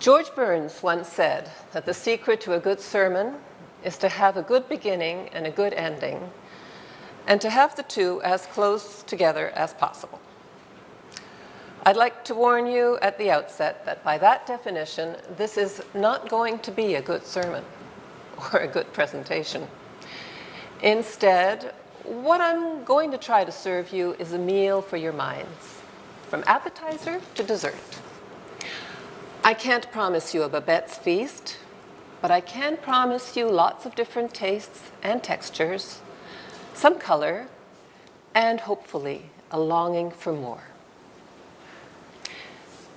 George Burns once said that the secret to a good sermon is to have a good beginning and a good ending, and to have the two as close together as possible. I'd like to warn you at the outset that by that definition, this is not going to be a good sermon or a good presentation. Instead, what I'm going to try to serve you is a meal for your minds, from appetizer to dessert. I can't promise you a Babette's feast, but I can promise you lots of different tastes and textures, some color, and hopefully a longing for more.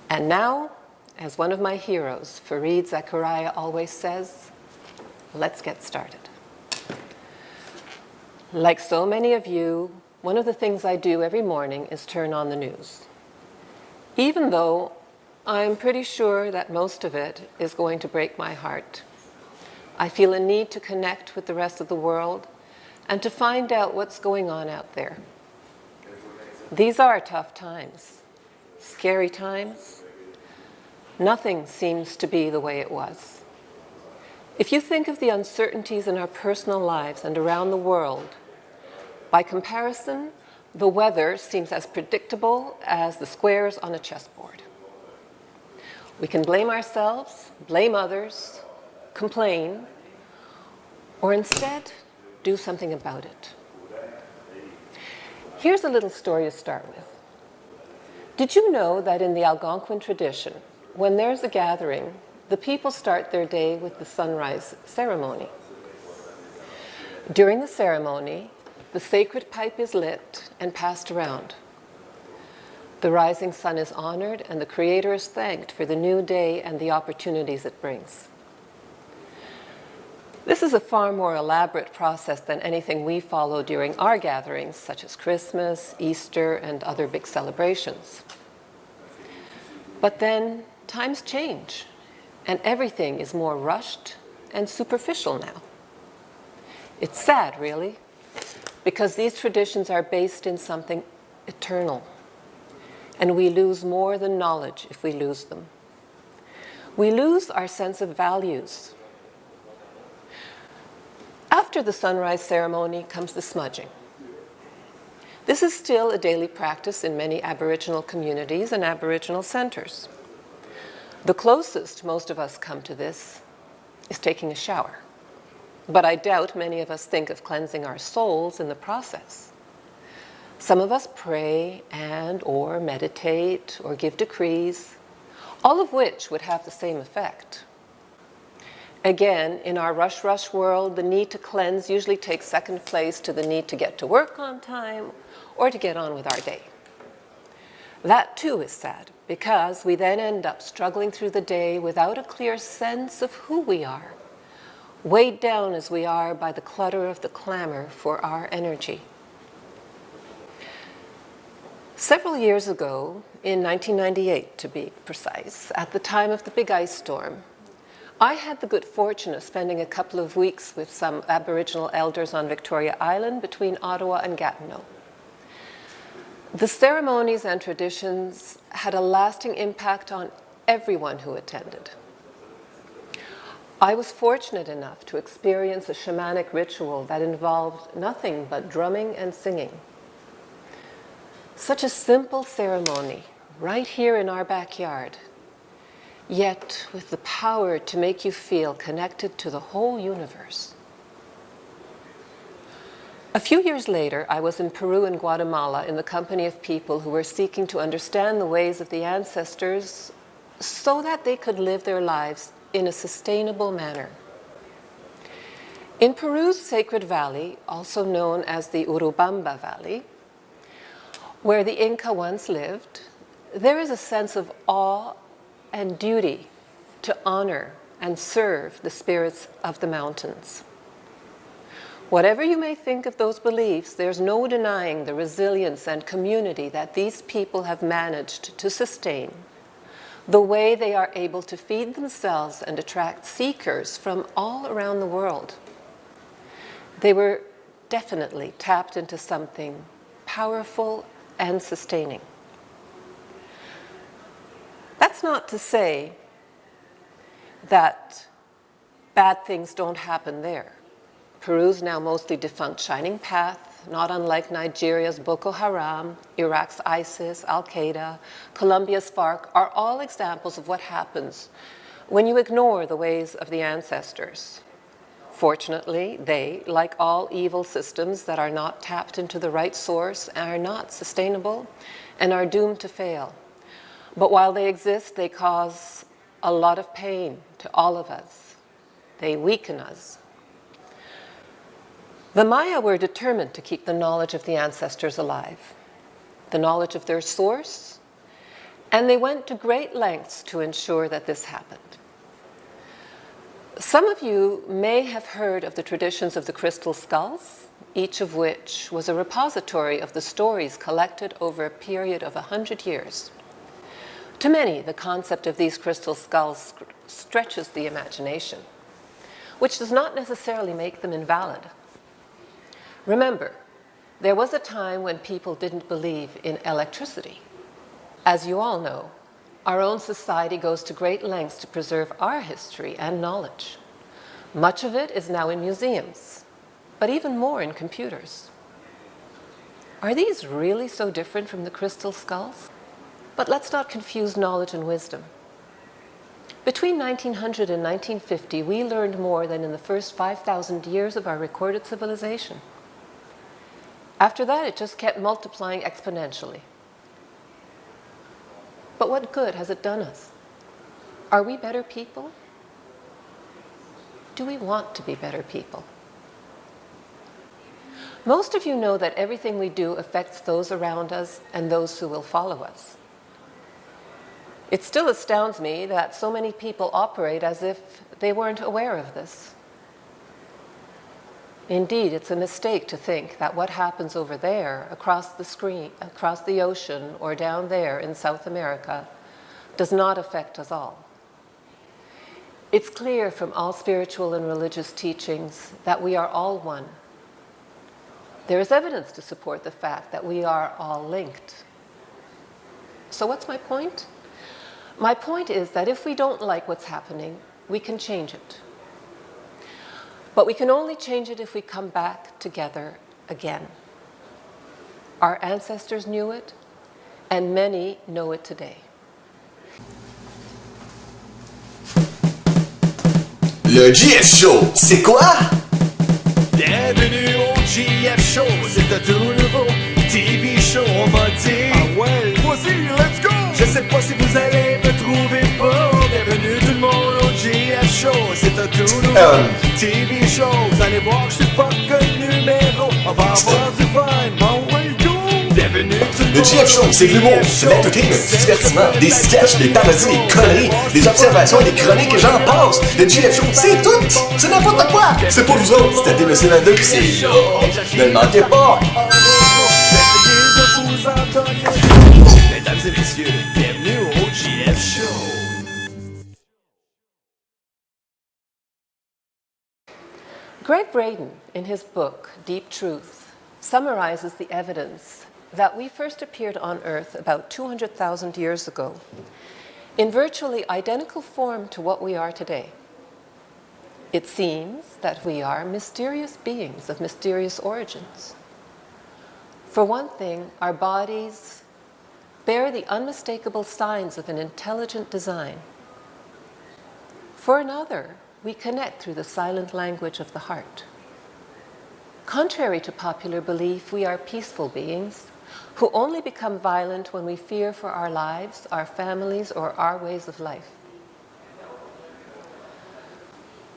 And now, as one of my heroes, Fareed Zakaria, always says, let's get started. Like so many of you, one of the things I do every morning is turn on the news. Even though I'm pretty sure that most of it is going to break my heart. I feel a need to connect with the rest of the world and to find out what's going on out there. These are tough times, scary times. Nothing seems to be the way it was. If you think of the uncertainties in our personal lives and around the world, by comparison, the weather seems as predictable as the squares on a chessboard. We can blame ourselves, blame others, complain, or instead do something about it. Here's a little story to start with. Did you know that in the Algonquin tradition, when there's a gathering, the people start their day with the sunrise ceremony? During the ceremony, the sacred pipe is lit and passed around. The rising sun is honored and the Creator is thanked for the new day and the opportunities it brings. This is a far more elaborate process than anything we follow during our gatherings, such as Christmas, Easter, and other big celebrations. But then times change, and everything is more rushed and superficial now. It's sad, really, because these traditions are based in something eternal. And we lose more than knowledge if we lose them. We lose our sense of values. After the sunrise ceremony comes the smudging. This is still a daily practice in many Aboriginal communities and Aboriginal centers. The closest most of us come to this is taking a shower. But I doubt many of us think of cleansing our souls in the process. Some of us pray or meditate or give decrees, all of which would have the same effect. Again, in our rush world, the need to cleanse usually takes second place to the need to get to work on time or to get on with our day. That too is sad, because we then end up struggling through the day without a clear sense of who we are, weighed down as we are by the clutter of the clamor for our energy. Several years ago, in 1998 to be precise, at the time of the big ice storm, I had the good fortune of spending a couple of weeks with some Aboriginal elders on Victoria Island between Ottawa and Gatineau. The ceremonies and traditions had a lasting impact on everyone who attended. I was fortunate enough to experience a shamanic ritual that involved nothing but drumming and singing. Such a simple ceremony, right here in our backyard, yet with the power to make you feel connected to the whole universe. A few years later, I was in Peru and Guatemala in the company of people who were seeking to understand the ways of the ancestors so that they could live their lives in a sustainable manner. In Peru's Sacred Valley, also known as the Urubamba Valley, where the Inca once lived, there is a sense of awe and duty to honor and serve the spirits of the mountains. Whatever you may think of those beliefs, there's no denying the resilience and community that these people have managed to sustain, the way they are able to feed themselves and attract seekers from all around the world. They were definitely tapped into something powerful and sustaining. That's not to say that bad things don't happen there. Peru's now mostly defunct Shining Path, not unlike Nigeria's Boko Haram, Iraq's ISIS, Al-Qaeda, Colombia's FARC, are all examples of what happens when you ignore the ways of the ancestors. Fortunately, they, like all evil systems that are not tapped into the right source, are not sustainable and are doomed to fail. But while they exist, they cause a lot of pain to all of us. They weaken us. The Maya were determined to keep the knowledge of the ancestors alive, the knowledge of their source, and they went to great lengths to ensure that this happened. Some of you may have heard of the traditions of the crystal skulls, each of which was a repository of the stories collected over a period of 100 years. To many, the concept of these crystal skulls stretches the imagination, which does not necessarily make them invalid. Remember, there was a time when people didn't believe in electricity. As you all know, our own society goes to great lengths to preserve our history and knowledge. Much of it is now in museums, but even more in computers. Are these really so different from the crystal skulls? But let's not confuse knowledge and wisdom. Between 1900 and 1950, we learned more than in the first 5,000 years of our recorded civilization. After that, it just kept multiplying exponentially. But what good has it done us? Are we better people? Do we want to be better people? Most of you know that everything we do affects those around us and those who will follow us. It still astounds me that so many people operate as if they weren't aware of this. Indeed, it's a mistake to think that what happens over there, across the screen, across the ocean, or down there in South America, does not affect us all. It's clear from all spiritual and religious teachings that we are all one. There is evidence to support the fact that we are all linked. So what's my point? My point is that if we don't like what's happening, we can change it. But we can only change it if we come back together again. Our ancestors knew it, and many know it today. Le GF Show, c'est quoi? Bienvenue au GF Show, c'est un tout nouveau TV show, on va dire. Ah ouais, vas-y, let's go! Je sais pas si vous allez me trouver pas. Bienvenue tout le monde au GF Show, c'est un tout nouveau TV show. Vous allez voir que je suis pas que numéro. On va avoir du fun, bon ouais, go! Bienvenue tout le monde. Le GF Show, c'est de l'humour, c'est de l'entertainment, du divertissement, des sketchs, des parodies, des conneries, des observations, des chroniques et j'en passe. Le GF Show, c'est tout! C'est n'importe quoi! C'est pour vous autres, c'est à TVC22 puis c'est chaud! Ne le manquez pas! Mesdames et messieurs, bienvenue au GF Show. Greg Braden, in his book, Deep Truth, summarizes the evidence that we first appeared on Earth about 200,000 years ago in virtually identical form to what we are today. It seems that we are mysterious beings of mysterious origins. For one thing, our bodies bear the unmistakable signs of an intelligent design. For another, we connect through the silent language of the heart. Contrary to popular belief, we are peaceful beings who only become violent when we fear for our lives, our families, or our ways of life.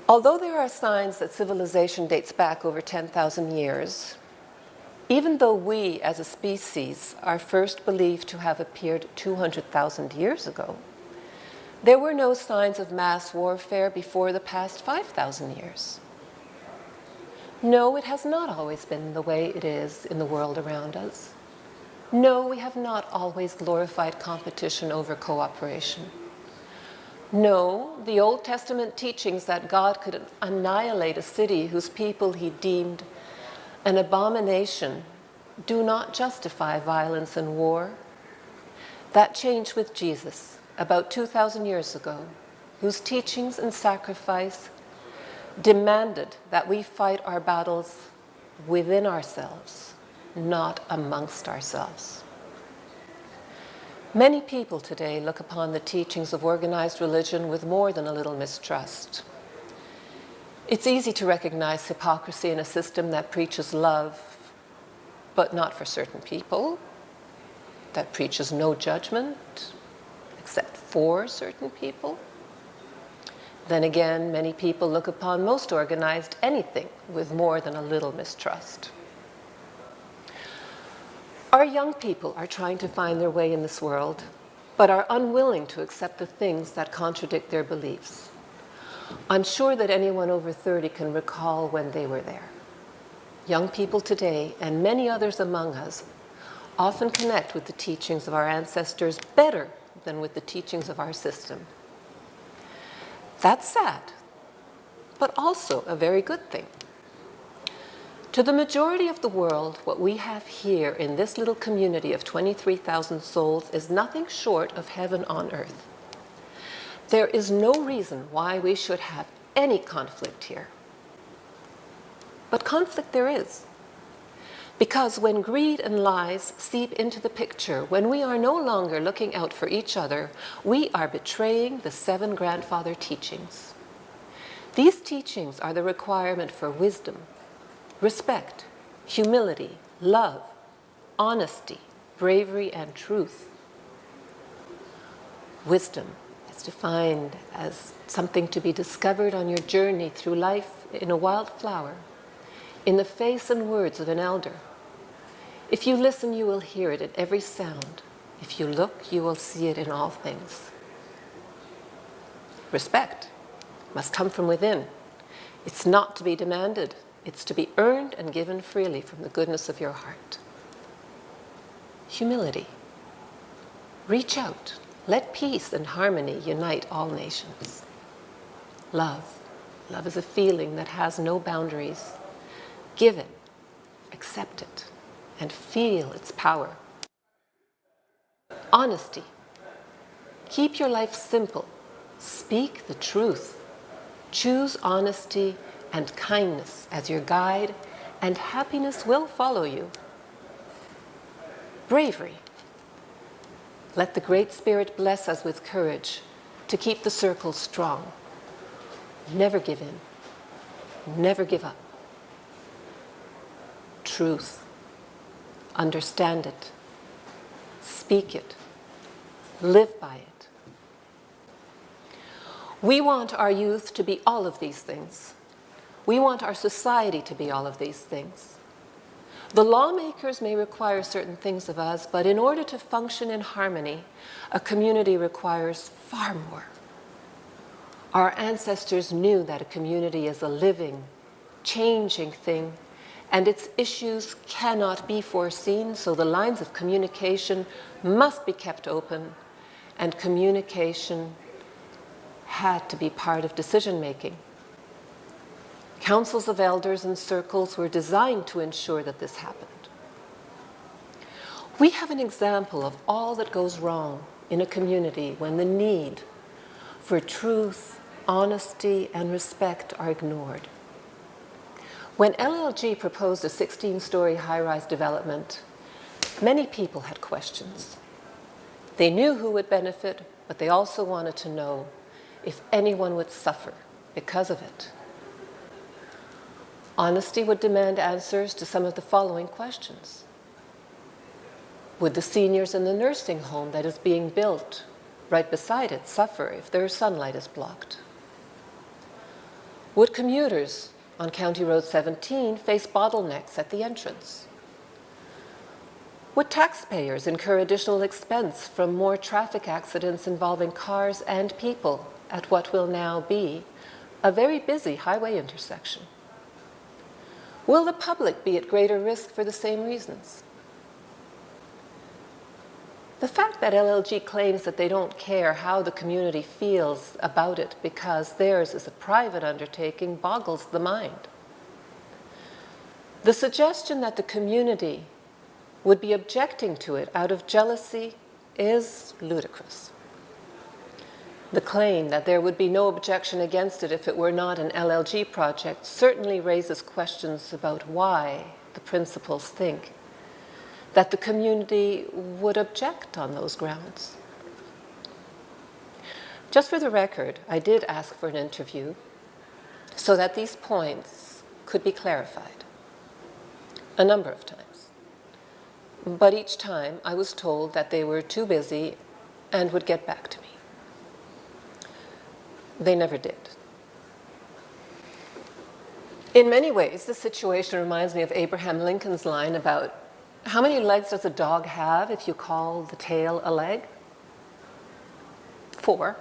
Although there are signs that civilization dates back over 10,000 years, even though we as a species are first believed to have appeared 200,000 years ago, there were no signs of mass warfare before the past 5,000 years. No, it has not always been the way it is in the world around us. No, we have not always glorified competition over cooperation. No, the Old Testament teachings that God could annihilate a city whose people he deemed an abomination do not justify violence and war. That changed with Jesus about 2,000 years ago, whose teachings and sacrifice demanded that we fight our battles within ourselves, not amongst ourselves. Many people today look upon the teachings of organized religion with more than a little mistrust. It's easy to recognize hypocrisy in a system that preaches love, but not for certain people, that preaches no judgment, except for certain people. Then again, many people look upon most organized anything with more than a little mistrust. Our young people are trying to find their way in this world, but are unwilling to accept the things that contradict their beliefs. I'm sure that anyone over 30 can recall when they were there. Young people today, and many others among us, often connect with the teachings of our ancestors better than with the teachings of our system. That's sad, but also a very good thing. To the majority of the world, what we have here in this little community of 23,000 souls is nothing short of heaven on earth. There is no reason why we should have any conflict here. But conflict there is. Because when greed and lies seep into the picture, when we are no longer looking out for each other, we are betraying the 7 grandfather teachings. These teachings are the requirement for wisdom, respect, humility, love, honesty, bravery, and truth. Wisdom is defined as something to be discovered on your journey through life in a wild flower, in the face and words of an elder. If you listen, you will hear it in every sound. If you look, you will see it in all things. Respect must come from within. It's not to be demanded. It's to be earned and given freely from the goodness of your heart. Humility. Reach out. Let peace and harmony unite all nations. Love. Love is a feeling that has no boundaries. Give it, accept it, and feel its power. Honesty. Keep your life simple. Speak the truth. Choose honesty and kindness as your guide, and happiness will follow you. Bravery. Let the Great Spirit bless us with courage to keep the circle strong. Never give in. Never give up. Truth. Understand it. Speak it. Live by it. We want our youth to be all of these things. We want our society to be all of these things. The lawmakers may require certain things of us, but in order to function in harmony, a community requires far more. Our ancestors knew that a community is a living, changing thing, and its issues cannot be foreseen, so the lines of communication must be kept open, and communication had to be part of decision-making. Councils of elders and circles were designed to ensure that this happened. We have an example of all that goes wrong in a community when the need for truth, honesty, and respect are ignored. When LLG proposed a 16-story high-rise development, many people had questions. They knew who would benefit, but they also wanted to know if anyone would suffer because of it. Honesty would demand answers to some of the following questions. Would the seniors in the nursing home that is being built right beside it suffer if their sunlight is blocked? Would commuters on County Road 17 face bottlenecks at the entrance? Would taxpayers incur additional expense from more traffic accidents involving cars and people at what will now be a very busy highway intersection? Will the public be at greater risk for the same reasons? The fact that LLG claims that they don't care how the community feels about it because theirs is a private undertaking boggles the mind. The suggestion that the community would be objecting to it out of jealousy is ludicrous. The claim that there would be no objection against it if it were not an LLG project certainly raises questions about why the principals think that the community would object on those grounds. Just for the record, I did ask for an interview so that these points could be clarified a number of times. But each time I was told that they were too busy and would get back to me. They never did. In many ways, this situation reminds me of Abraham Lincoln's line about how many legs does a dog have if you call the tail a leg? 4.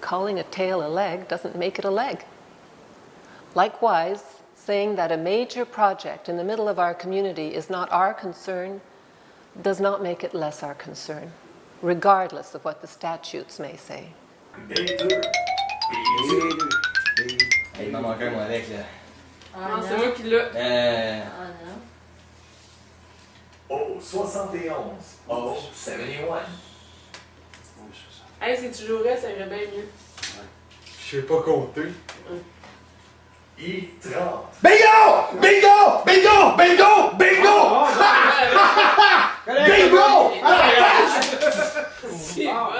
Calling a tail a leg doesn't make it a leg. Likewise, saying that a major project in the middle of our community is not our concern does not make it less our concern, regardless of what the statutes may say. Il m'en manque un, moi, avec, là. Non, c'est moi qui l'ai. Ah non. Oh, 71. Oh, 71. Hey, si tu jouerais, ça irait bien mieux. Je sais pas compter. I30. Bingo! Bingo! Bingo! Bingo! Bingo! Bingo! C'est bon.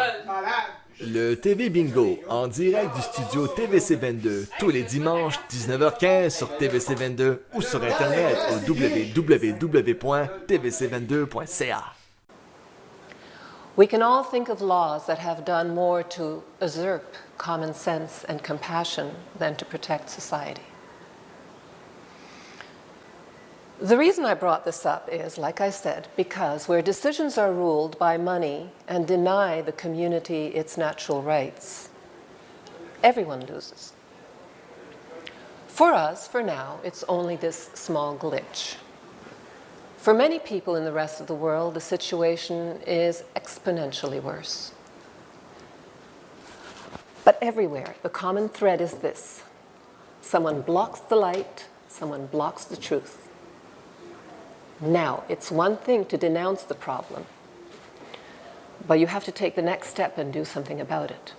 Le TV Bingo, en direct du studio TVC22, tous les dimanches 19h15 sur TVC22 ou sur Internet au www.tvc22.ca. We can all think of laws that have done more to usurp common sense and compassion than to protect society. The reason I brought this up is, like I said, because where decisions are ruled by money and deny the community its natural rights, everyone loses. For us, for now, it's only this small glitch. For many people in the rest of the world, the situation is exponentially worse. But everywhere, the common thread is this. Someone blocks the light, someone blocks the truth. Now, it's one thing to denounce the problem, but you have to take the next step and do something about it.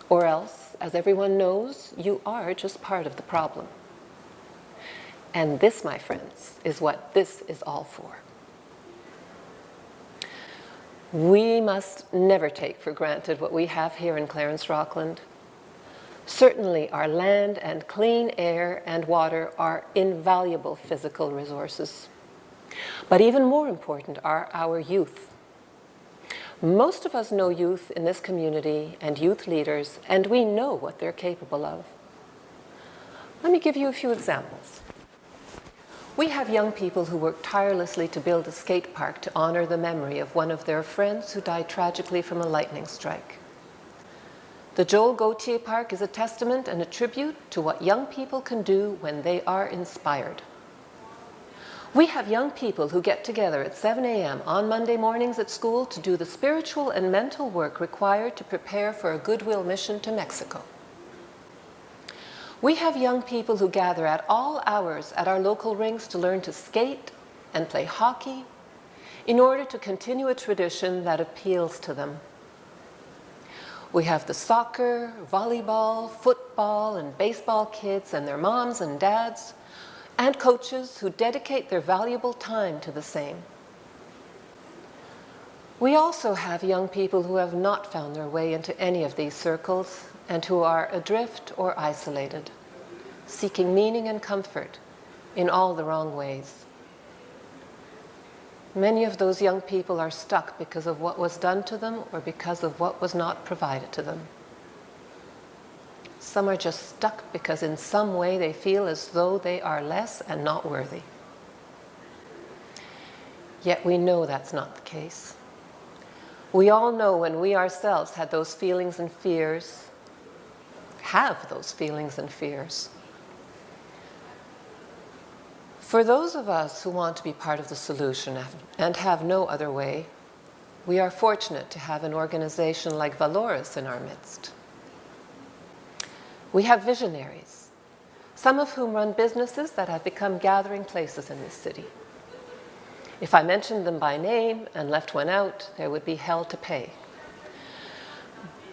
Or else, as everyone knows, you are just part of the problem. And this, my friends, is what this is all for. We must never take for granted what we have here in Clarence Rockland. Certainly, our land and clean air and water are invaluable physical resources. But even more important are our youth. Most of us know youth in this community and youth leaders, and we know what they're capable of. Let me give you a few examples. We have young people who work tirelessly to build a skate park to honor the memory of one of their friends who died tragically from a lightning strike. The Joel Gauthier Park is a testament and a tribute to what young people can do when they are inspired. We have young people who get together at 7 a.m. on Monday mornings at school to do the spiritual and mental work required to prepare for a goodwill mission to Mexico. We have young people who gather at all hours at our local rinks to learn to skate and play hockey in order to continue a tradition that appeals to them. We have the soccer, volleyball, football, and baseball kids and their moms and dads and coaches who dedicate their valuable time to the same. We also have young people who have not found their way into any of these circles and who are adrift or isolated, seeking meaning and comfort in all the wrong ways. Many of those young people are stuck because of what was done to them or because of what was not provided to them. Some are just stuck because in some way they feel as though they are less and not worthy. Yet we know that's not the case. We all know when we ourselves had those feelings and fears, have those feelings and fears. For those of us who want to be part of the solution and have no other way, we are fortunate to have an organization like Valoris in our midst. We have visionaries, some of whom run businesses that have become gathering places in this city. If I mentioned them by name and left one out, there would be hell to pay.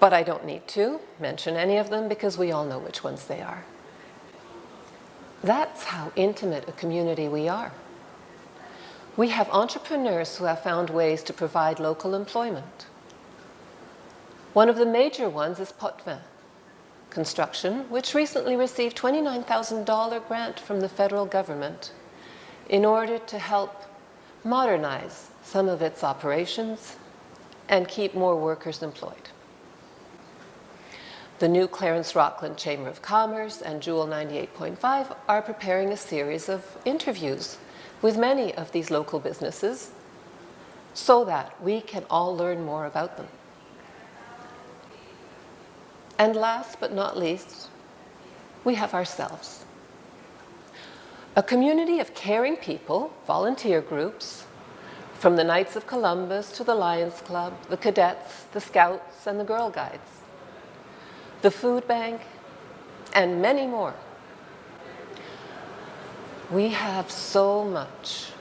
But I don't need to mention any of them because we all know which ones they are. That's how intimate a community we are. We have entrepreneurs who have found ways to provide local employment. One of the major ones is Potvin Construction, which recently received a $29,000 grant from the federal government in order to help modernize some of its operations and keep more workers employed. The new Clarence Rockland Chamber of Commerce and Jewel 98.5 are preparing a series of interviews with many of these local businesses so that we can all learn more about them. And last but not least, we have ourselves. A community of caring people, volunteer groups, from the Knights of Columbus to the Lions Club, the Cadets, the Scouts, and the Girl Guides, the Food Bank, and many more. We have so much.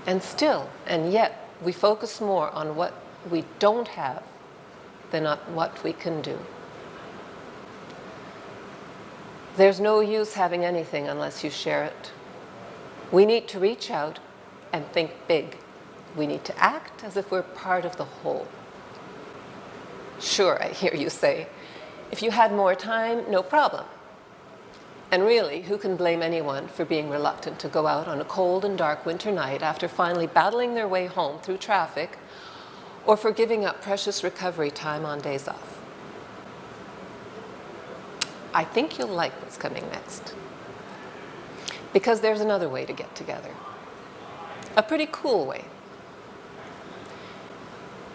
And still, and yet, we focus more on what we don't have than on what we can do. There's no use having anything unless you share it. We need to reach out and think big. We need to act as if we're part of the whole. Sure, I hear you say, if you had more time, no problem. And really, who can blame anyone for being reluctant to go out on a cold and dark winter night after finally battling their way home through traffic, or for giving up precious recovery time on days off? I think you'll like what's coming next. Because there's another way to get together. A pretty cool way.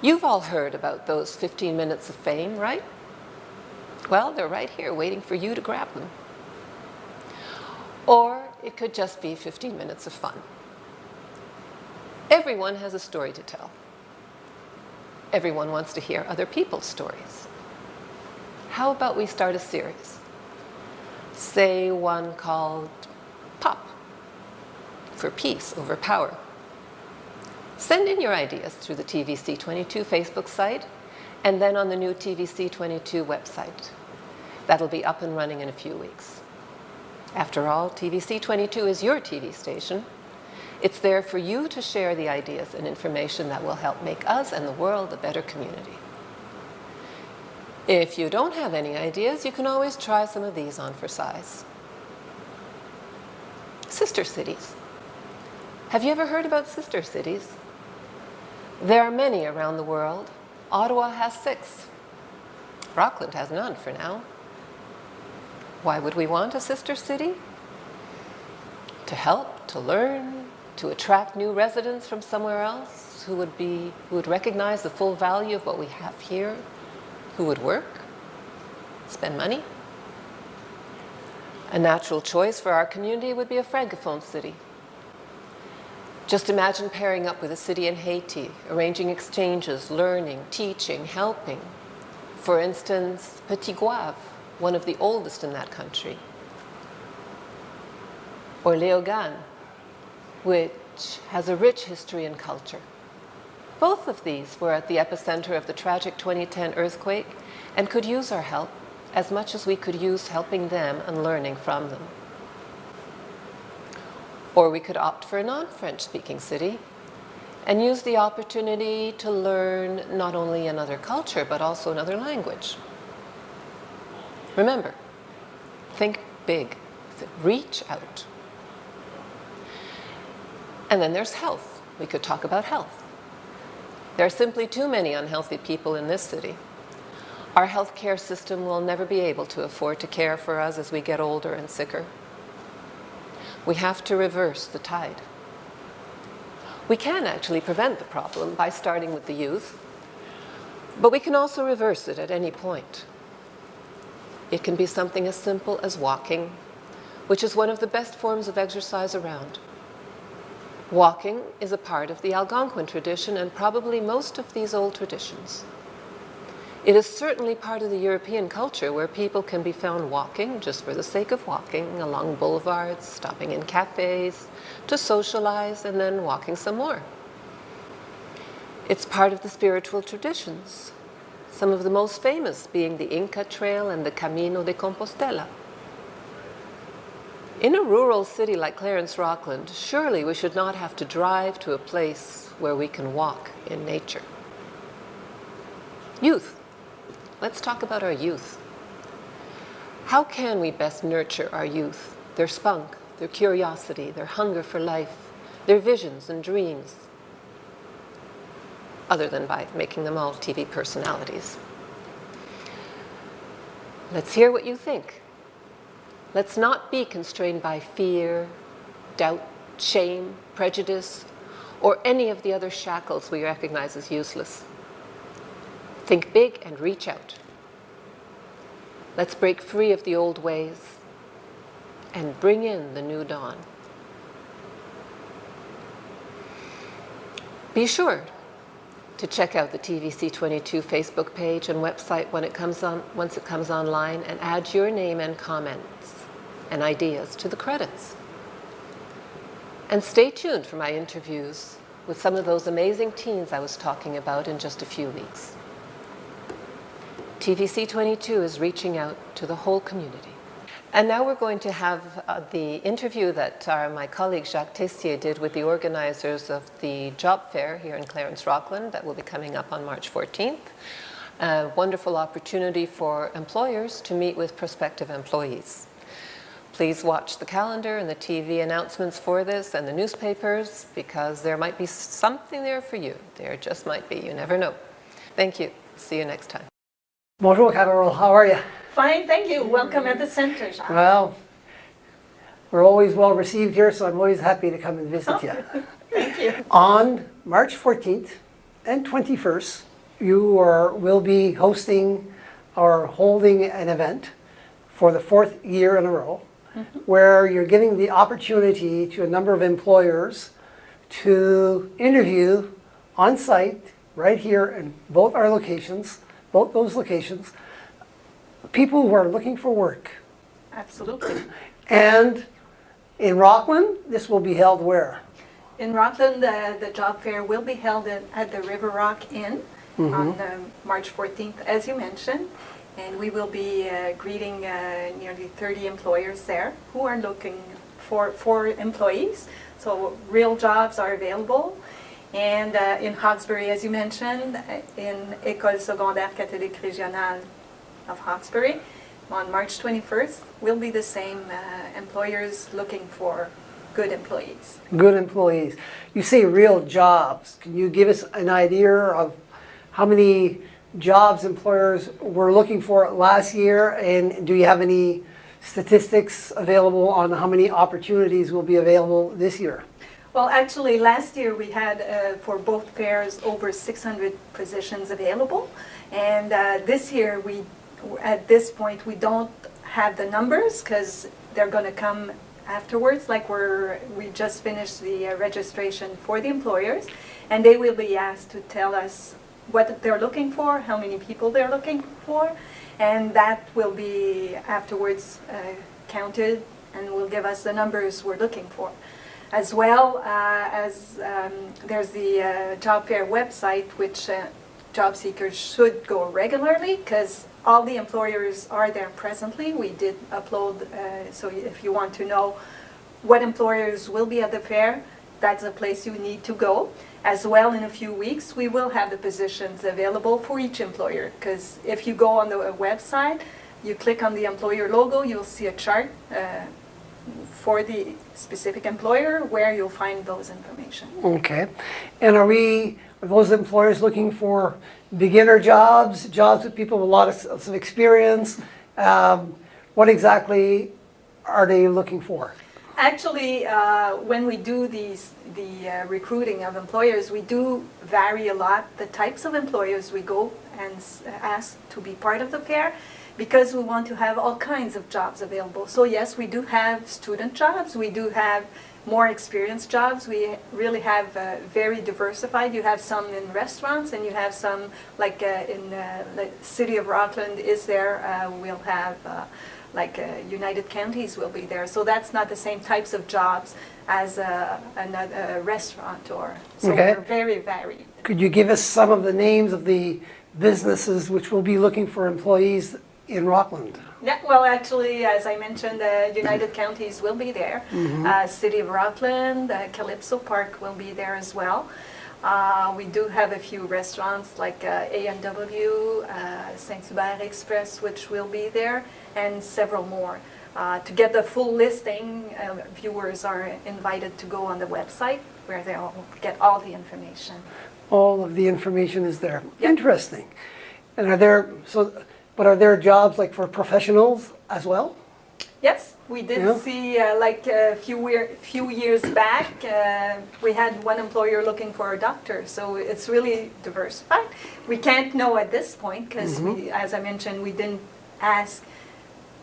You've all heard about those 15 minutes of fame, right? Well, they're right here waiting for you to grab them. Or it could just be 15 minutes of fun. Everyone has a story to tell. Everyone wants to hear other people's stories. How about we start a series? Say one called POP, for peace over power. Send in your ideas through the TVC22 Facebook site and then on the new TVC22 website. That'll be up and running in a few weeks. After all, TVC22 is your TV station. It's there for you to share the ideas and information that will help make us and the world a better community. If you don't have any ideas, you can always try some of these on for size. Sister cities. Have you ever heard about sister cities? There are many around the world. Ottawa has 6. Rockland has none for now. Why would we want a sister city? To help, to learn, to attract new residents from somewhere else who would recognize the full value of what we have here, who would work, spend money. A natural choice for our community would be a francophone city. Just imagine pairing up with a city in Haiti, arranging exchanges, learning, teaching, helping. For instance, Petit Goave, one of the oldest in that country. Or Léogane, which has a rich history and culture. Both of these were at the epicenter of the tragic 2010 earthquake and could use our help as much as we could use helping them and learning from them. Or we could opt for a non-French speaking city and use the opportunity to learn not only another culture but also another language. Remember, think big, reach out. And then there's health. We could talk about health. There are simply too many unhealthy people in this city. Our healthcare system will never be able to afford to care for us as we get older and sicker. We have to reverse the tide. We can actually prevent the problem by starting with the youth, but we can also reverse it at any point. It can be something as simple as walking, which is one of the best forms of exercise around. Walking is a part of the Algonquin tradition and probably most of these old traditions. It is certainly part of the European culture where people can be found walking just for the sake of walking along boulevards, stopping in cafes, to socialize and then walking some more. It's part of the spiritual traditions. some of the most famous being the Inca Trail and the Camino de Compostela. In a rural city like Clarence Rockland, surely we should not have to drive to a place where we can walk in nature. Youth. Let's talk about our youth. How can we best nurture our youth, their spunk, their curiosity, their hunger for life, their visions and dreams, other than by making them all TV personalities? Let's hear what you think. Let's not be constrained by fear, doubt, shame, prejudice, or any of the other shackles we recognize as useless. Think big and reach out. Let's break free of the old ways and bring in the new dawn. Be sure to check out the TVC22 Facebook page and website once it comes online, and add your name and comments and ideas to the credits. And stay tuned for my interviews with some of those amazing teens I was talking about in just a few weeks. TVC22 is reaching out to the whole community. And now we're going to have the interview that my colleague Jacques Tessier did with the organizers of the job fair here in Clarence Rockland that will be coming up on March 14th. A wonderful opportunity for employers to meet with prospective employees. Please watch the calendar and the TV announcements for this and the newspapers, because there might be something there for you. There just might be. You never know. Thank you. See you next time. Bonjour, Carole. How are you? Fine, thank you. Welcome at the center, Jacques. Well, we're always well received here, so I'm always happy to come and visit you. Thank you. On March 14th and 21st, you will be hosting or holding an event for the 4th year in a row, where you're giving the opportunity to a number of employers to interview on site right here in both those locations, people who are looking for work. Absolutely. And in Rockland, this will be held where? In Rockland, the job fair will be held at the River Rock Inn on March 14th, as you mentioned. And we will be greeting nearly 30 employers there who are looking for employees. So real jobs are available. And in Hawkesbury, as you mentioned, in École Secondaire Catholique Régionale of Hawkesbury, on March 21st, will be the same employers looking for good employees. Good employees. You say real jobs. Can you give us an idea of how many jobs employers were looking for last year, and do you have any statistics available on how many opportunities will be available this year? Well, actually, last year we had, for both fairs, over 600 positions available. And this year, at this point, we don't have the numbers because they're going to come afterwards. Like we just finished the registration for the employers, and they will be asked to tell us what they're looking for, how many people they're looking for, and that will be afterwards counted and will give us the numbers we're looking for. As well as there's the job fair website, which job seekers should go regularly, because all the employers are there presently. We did upload, so if you want to know what employers will be at the fair, that's a place you need to go. As well, in a few weeks, we will have the positions available for each employer, because if you go on the website, you click on the employer logo, you'll see a chart for the specific employer where you'll find those information. Okay. And are those employers looking for beginner jobs with people with a lot of experience? What exactly are they looking for? Actually, when we do the recruiting of employers, we do vary a lot the types of employers we go and ask to be part of the fair, because we want to have all kinds of jobs available. So yes, we do have student jobs, we do have more experienced jobs, we really have very diversified. You have some in restaurants, and you have some, like in the city of Rockland is there, we'll have United Counties will be there. So that's not the same types of jobs as a restaurant so okay. We're very varied. Could you give us some of the names of the businesses which will be looking for employees in Rockland? Yeah, well, actually, as I mentioned, United Counties will be there. City of Rockland, Calypso Park will be there as well. We do have a few restaurants like A&W, Saint-Hubert Express, which will be there, and several more. To get the full listing, viewers are invited to go on the website where they'll get all the information. All of the information is there. Interesting. And are there jobs like for professionals as well? Yes, we did see like a few years back, we had one employer looking for a doctor, so it's really diversified. We can't know at this point because, as I mentioned, we didn't ask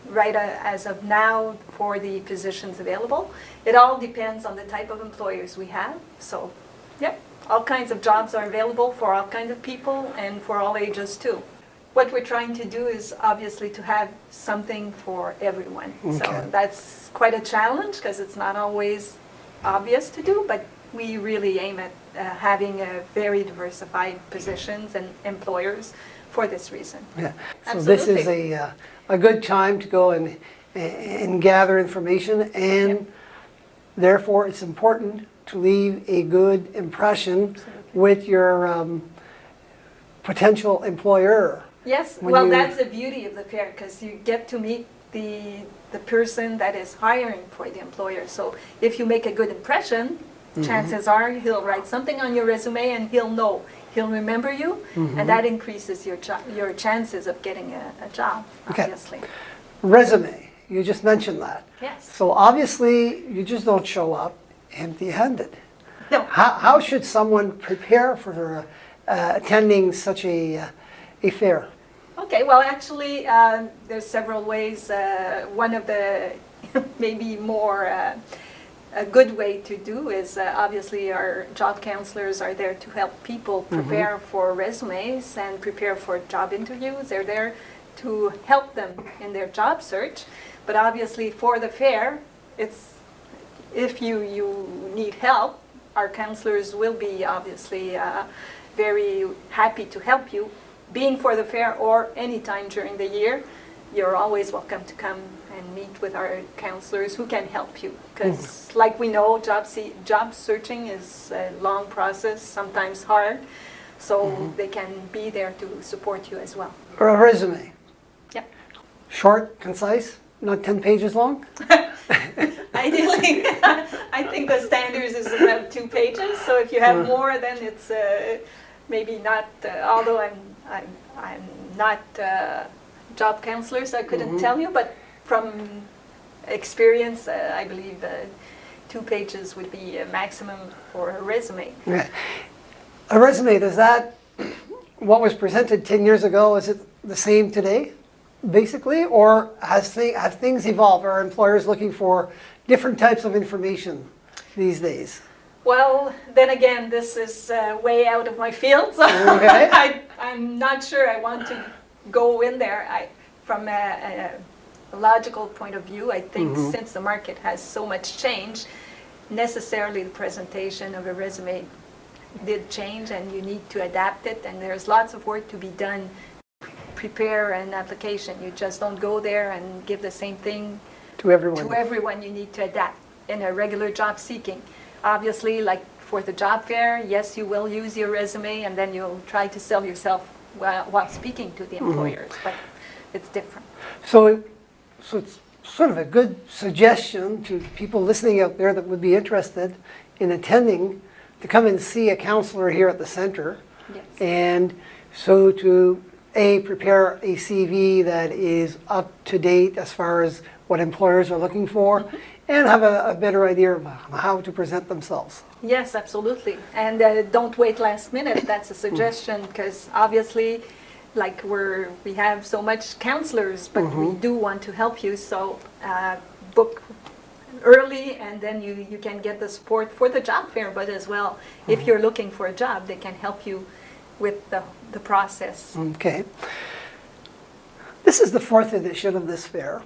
right as of now for the positions available. It all depends on the type of employers we have. So, yeah, all kinds of jobs are available for all kinds of people and for all ages too. What we're trying to do is obviously to have something for everyone. Okay. So that's quite a challenge because it's not always obvious to do, but we really aim at having a very diversified positions and employers for this reason. Yeah. So this is a good time to go and gather information, and therefore it's important to leave a good impression with your potential employer. Yes, well, that's the beauty of the fair, because you get to meet the person that is hiring for the employer. So if you make a good impression, chances are he'll write something on your resume and he'll know. He'll remember you, and that increases your chances of getting a job, obviously. Resume, you just mentioned that. Yes. So obviously you just don't show up empty-handed. No. How should someone prepare for attending such a fair? Okay, well, actually, there's several ways. One of the maybe more a good way to do is obviously our job counselors are there to help people prepare for resumes and prepare for job interviews. They're there to help them in their job search. But obviously for the fair, it's if you need help, our counselors will be obviously very happy to help you. Being for the fair or any time during the year, you're always welcome to come and meet with our counselors who can help you. Because like we know, job searching is a long process, sometimes hard, so they can be there to support you as well. Or a resume? Yep. Short, concise, not 10 pages long? Ideally, I think the standards is about 2 pages, so if you have more, then it's maybe not, although I'm not job counselor, so I couldn't tell you, but from experience, I believe 2 pages would be a maximum for a resume. Yeah. A resume, does that, what was presented 10 years ago, is it the same today, basically? Or have things evolved? Are employers looking for different types of information these days? Well, then again, this is way out of my field, so I'm not sure I want to go in there. From a logical point of view, I think since the market has so much change, necessarily the presentation of a resume did change and you need to adapt it, and there's lots of work to be done to prepare an application. You just don't go there and give the same thing to everyone. To everyone. You need to adapt in a regular job seeking. Obviously, like for the job fair, yes, you will use your resume and then you'll try to sell yourself while speaking to the employers, but it's different. So it's sort of a good suggestion to people listening out there that would be interested in attending to come and see a counselor here at the center. Yes. And so to prepare a CV that is up to date as far as what employers are looking for, and have a better idea of how to present themselves. Yes, absolutely. And don't wait last minute. That's a suggestion, because obviously, like we have so much counselors, but we do want to help you. So book early, and then you can get the support for the job fair. But as well, if you're looking for a job, they can help you with the process. Okay. This is the 4th edition of this fair,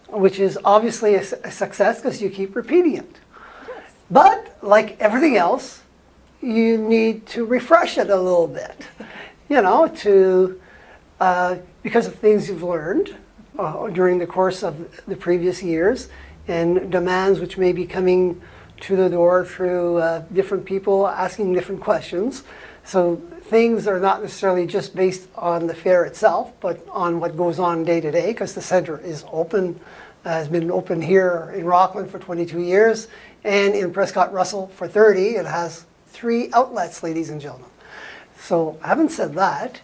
which is obviously a success because you keep repeating it. Yes. But like everything else, you need to refresh it a little bit. you know, because of things you've learned during the course of the previous years and demands which may be coming to the door through different people asking different questions. So things are not necessarily just based on the fair itself, but on what goes on day to day, because the center is open, has been open here in Rockland for 22 years, and in Prescott Russell for 30. It has 3 outlets, ladies and gentlemen. So having said that,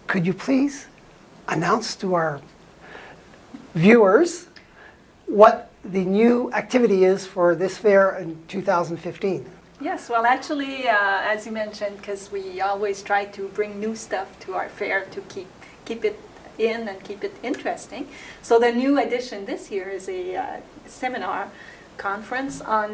could you please announce to our viewers what the new activity is for this fair in 2015? Yes, well, actually, as you mentioned, because we always try to bring new stuff to our fair to keep it in and keep it interesting. So the new addition this year is a seminar conference on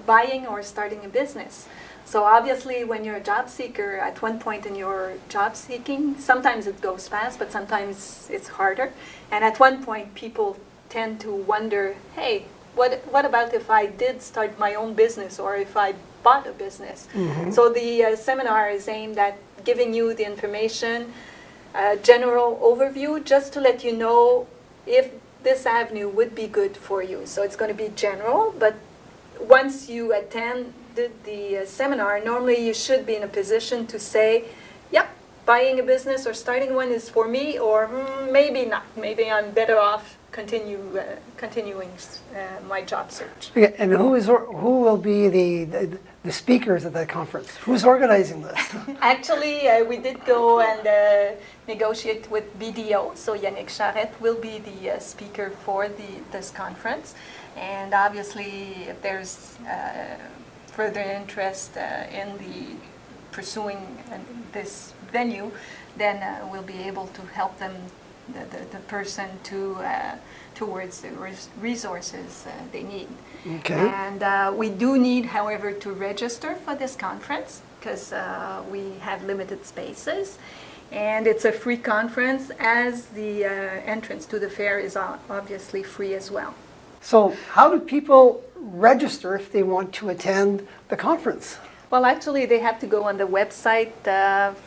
buying or starting a business. So obviously, when you're a job seeker, at one point in your job seeking, sometimes it goes fast, but sometimes it's harder. And at one point, people tend to wonder, hey, what about if I did start my own business, or if I bought a business? Mm-hmm. So the seminar is aimed at giving you the information, general overview, just to let you know if this avenue would be good for you. So it's going to be general, but once you attend the seminar, normally you should be in a position to say, yep, buying a business or starting one is for me, or maybe not. Maybe I'm better off continuing my job search. Okay, and who will be the speakers at that conference? Who's organizing this? Actually, we did go and negotiate with BDO, so Yannick Charette will be the speaker for this conference. And obviously, if there's further interest in pursuing this venue, then we'll be able to help them, the person towards the resources they need. Okay. And we do need, however, to register for this conference, because we have limited spaces. And it's a free conference, as the entrance to the fair is obviously free as well. So how do people register if they want to attend the conference? Well, actually, they have to go on the website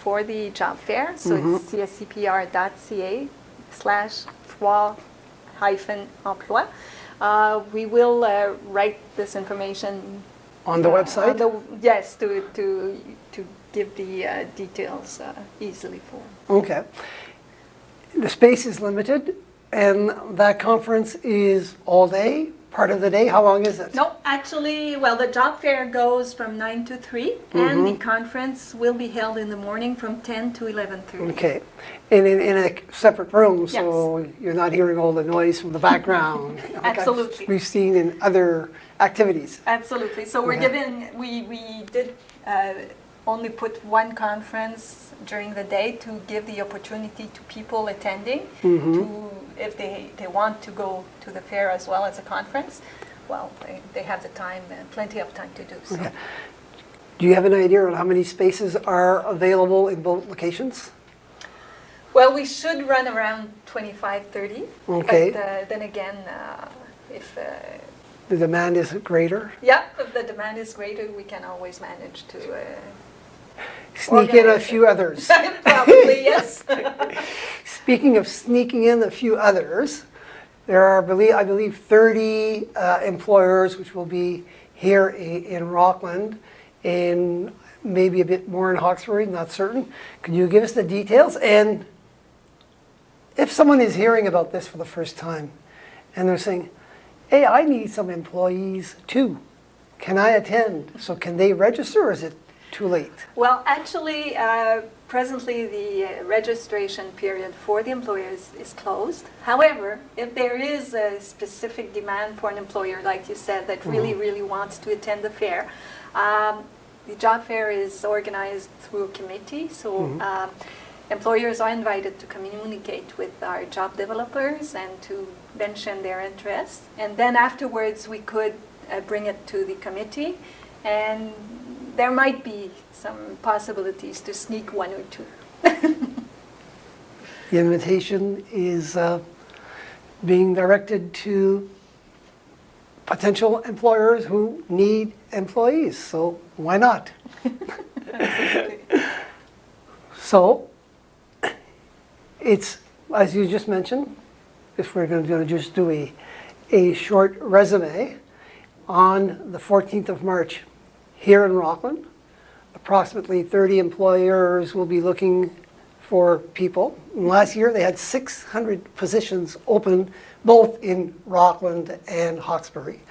for the job fair. So it's cscpr.ca/foire-emploi. We will write this information On the website? Yes, to give the details easily for. Okay. The space is limited, and that conference is all day, part of the day. How long is it? No, actually, well, the job fair goes from 9 to 3, and the conference will be held in the morning from 10 to 11:30. Okay. And in a separate room, so you're not hearing all the noise from the background. like Absolutely. We've seen in other activities. Absolutely. So we did only put one conference during the day to give the opportunity to people attending to, if they want to go to the fair as well as a conference, well, they have the time, plenty of time to do so. Okay. Do you have an idea on how many spaces are available in both locations? Well, we should run around 25, 30. Okay. But then again, if The demand is greater? if the demand is greater, we can always manage to Sneak in a few others. probably, yes. Speaking of sneaking in a few others, there are, I believe, 30 employers which will be here in Rockland, and maybe a bit more in Hawkesbury, not certain. Can you give us the details? And if someone is hearing about this for the first time, and they're saying, hey, I need some employees too. Can I attend? So can they register, or is it too late? Well, actually, presently the registration period for the employers is closed. However, if there is a specific demand for an employer, like you said, that really wants to attend the fair, the job fair is organized through a committee. So employers are invited to communicate with our job developers and to mention their interests. And then afterwards, we could bring it to the committee, and there might be some possibilities to sneak one or two. The invitation is being directed to potential employers who need employees, so why not? Absolutely. So, it's, as you just mentioned, if we're going to just do a short resume, on the 14th of March here in Rockland, approximately 30 employers will be looking for people. And last year they had 600 positions open both in Rockland and Hawkesbury.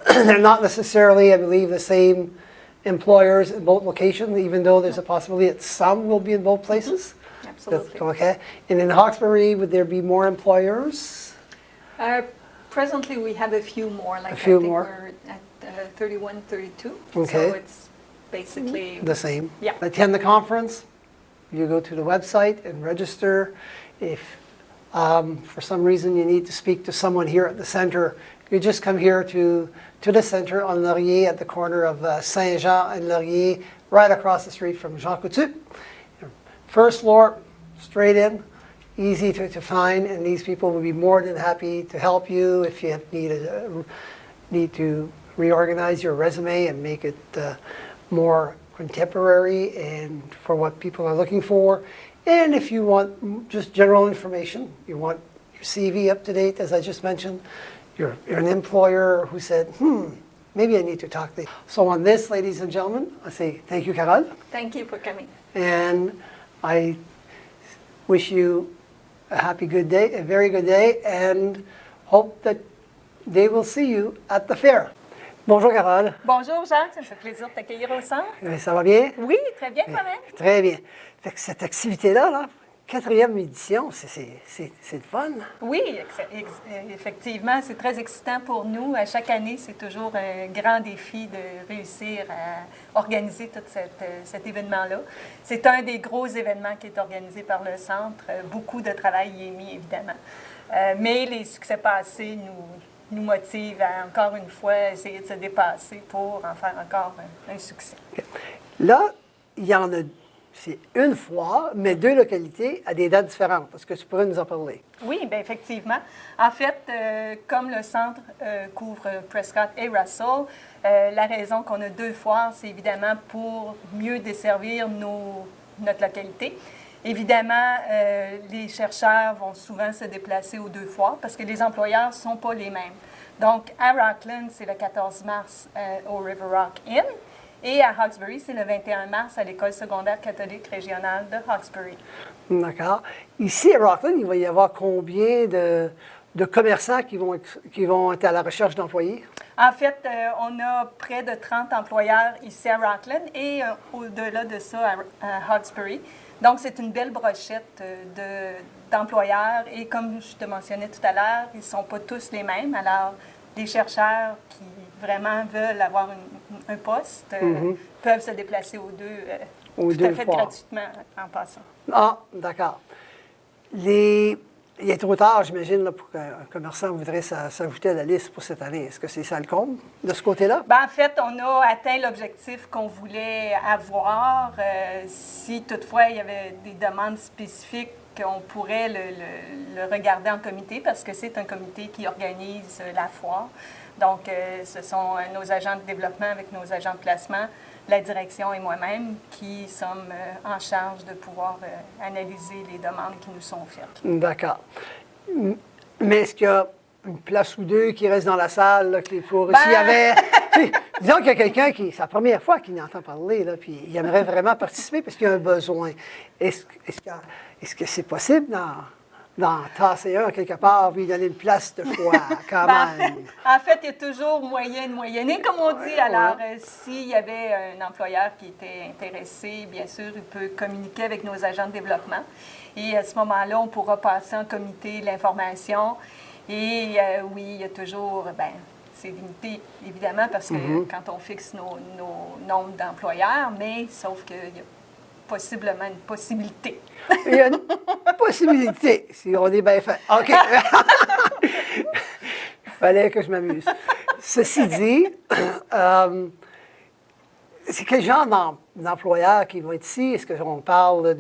They're not necessarily, I believe, the same employers in both locations, even though there's a possibility that some will be in both places. Absolutely. Okay. And in Hawkesbury, would there be more employers? Presently, we have a few more. Like A few I think more. we're at 31, 32. Okay. So it's basically The same. Yeah. Attend the conference. You go to the website and register. If for some reason you need to speak to someone here at the center, you just come here to the center on Laurier at the corner of Saint-Jean and Laurier, right across the street from Jean Coutu. First floor, straight in, easy to find, and these people will be more than happy to help you if you need to reorganize your resume and make it more contemporary and for what people are looking for. And if you want just general information, you want your CV up to date, as I just mentioned, you're an employer who said, maybe I need to talk to you. So on this, ladies and gentlemen, I say thank you, Carole. Thank you for coming. And I wish you a happy good day, a very good day, and hope that they will see you at the fair. Bonjour, Carole. Bonjour, Jacques. Ça me fait plaisir de t'accueillir au centre. Ça va bien? Oui, très bien, toi-même. Très bien. Fait que cette activité-là, là, 4e édition, c'est le fun. Oui, effectivement, c'est très excitant pour nous. À chaque année, c'est toujours un grand défi de réussir à organiser tout cet événement-là. C'est un des gros événements qui est organisé par le centre. Beaucoup de travail y est mis, évidemment. Mais les succès passés nous motivent à, encore une fois, essayer de se dépasser pour en faire encore un succès. Là, il y en a... C'est une foire, mais 2 localités à des dates différentes. Est-ce que tu pourrais nous en parler? Oui, bien effectivement. En fait, comme le centre couvre Prescott et Russell, la raison qu'on a 2 foires, c'est évidemment pour mieux desservir notre localité. Évidemment, les chercheurs vont souvent se déplacer aux 2 foires parce que les employeurs ne sont pas les mêmes. Donc, à Rockland, c'est le 14 mars au River Rock Inn. Et à Hawkesbury, c'est le 21 mars à l'École secondaire catholique régionale de Hawkesbury. D'accord. Ici, à Rockland, il va y avoir combien de commerçants qui vont être à la recherche d'employés? En fait, on a près de 30 employeurs ici à Rockland et au-delà de ça à Hawkesbury. Donc, c'est une belle brochette d'employeurs. Et comme je te mentionnais tout à l'heure, ils ne sont pas tous les mêmes. Alors, les chercheurs qui vraiment veulent avoir un poste peuvent se déplacer aux deux, tout à fait gratuitement en passant. Ah, d'accord. Il est trop tard, j'imagine, là, pour qu'un commerçant voudrait s'ajouter à la liste pour cette année. Est-ce que c'est ça le compte de ce côté-là? Bien, en fait, on a atteint l'objectif qu'on voulait avoir. Si toutefois il y avait des demandes spécifiques, on pourrait le regarder en comité parce que c'est un comité qui organise la foire. Donc, ce sont nos agents de développement avec nos agents de placement, la direction et moi-même qui sommes en charge de pouvoir analyser les demandes qui nous sont faites. D'accord. Mais est-ce qu'il y a une place ou 2 qui reste dans la salle, là, s'il y avait... disons qu'il y a quelqu'un qui, c'est la première fois qu'il entend parler, là, puis il aimerait vraiment participer parce qu'il y a un besoin. Est-ce que c'est possible d'en tasser un quelque part, puis donner une place de choix, quand même? En fait, il y a toujours moyen de moyenner, comme on dit. Alors, s'il y avait un employeur qui était intéressé, bien sûr, il peut communiquer avec nos agents de développement. Et à ce moment-là, on pourra passer en comité l'information. Et oui, il y a toujours... c'est limité, évidemment, parce que quand on fixe nos nombres d'employeurs, mais sauf qu'il y a possiblement une possibilité. Il y a une possibilité, si on est bien fait. OK. Il fallait que je m'amuse. Ceci dit, C'est quel genre d'employeurs qui vont être ici? Est-ce qu'on parle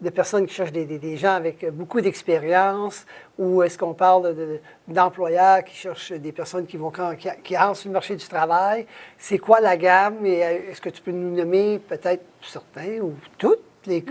de personnes qui cherchent des gens avec beaucoup d'expérience ou est-ce qu'on parle d'employeurs qui cherchent des personnes qui entrent sur le marché du travail? C'est quoi la gamme et est-ce que tu peux nous nommer peut-être certains ou toutes les